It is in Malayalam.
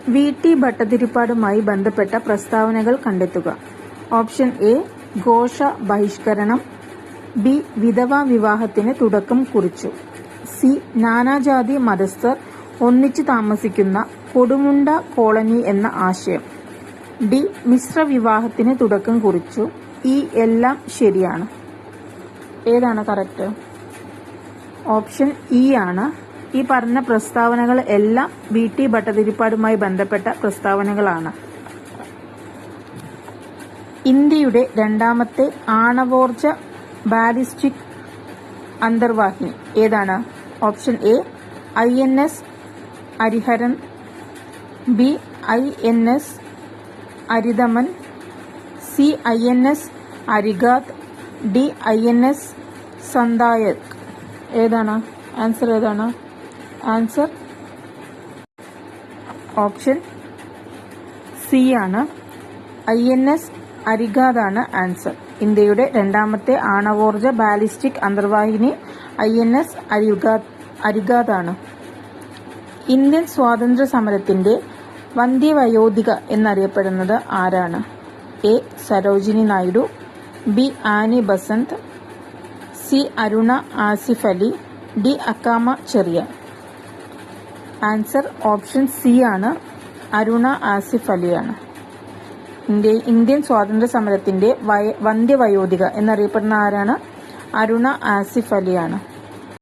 വി.ടി. ഭട്ടതിരിപ്പാടുമായി ബന്ധപ്പെട്ട പ്രസ്താവനകൾ കണ്ടെത്തുക. ഓപ്ഷൻ എ ഘോഷ ബഹിഷ്കരണം, ബി വിധവാ വിവാഹത്തിന് തുടക്കം കുറിച്ചു, സി നാനാജാതി മതസ്ഥർ ഒന്നിച്ചു താമസിക്കുന്ന കൊടുമുണ്ട കോളനി എന്ന ആശയം, ഡി മിശ്ര വിവാഹത്തിന് തുടക്കം കുറിച്ചു. ഈ എല്ലാം ശരിയാണ്. ഏതാണ് കറക്റ്റ്? ഓപ്ഷൻ ഇ ആണ്. ഈ പറഞ്ഞ പ്രസ്താവനകൾ എല്ലാം വി.ടി. ഭട്ടതിരിപ്പാടുമായി ബന്ധപ്പെട്ട പ്രസ്താവനകളാണ്. ഇന്ത്യയുടെ രണ്ടാമത്തെ ആണവോർജ ബാലിസ്റ്റിക് അന്തർവാഹിനി ഏതാണ്? Option A INS Arihant, B INS Aridhaman, C INS Arighat, D INS Sandhayak. ഏതാണ് ആൻസർ? ഏതാണ് ആൻസർ? ഓപ്ഷൻ സി ആണ്. INS അരിഗാത് ആണ് ആൻസർ. ഇന്ത്യയുടെ രണ്ടാമത്തെ ആണവോർജ ബാലിസ്റ്റിക് അന്തർവാഹിനി INS അരിഗാത് ആണ്. ഇന്ത്യൻ സ്വാതന്ത്ര്യ സമരത്തിന്റെ വന്ധ്യവയോധിക എന്നറിയപ്പെടുന്നത് ആരാണ്? A Sarojini Naidu, B Annie Besant, C Aruna Asaf Ali, D Accamma Cherian. Answer option C ആണ്. അരുണ ആസിഫ് അലിയാണ്. ഇന്ത്യൻ സ്വാതന്ത്ര്യ സമരത്തിന്റെ വന്ധ്യവയോധിക എന്നറിയപ്പെടുന്ന ആരാണ്? അരുണ ആസിഫ് അലിയാണ്.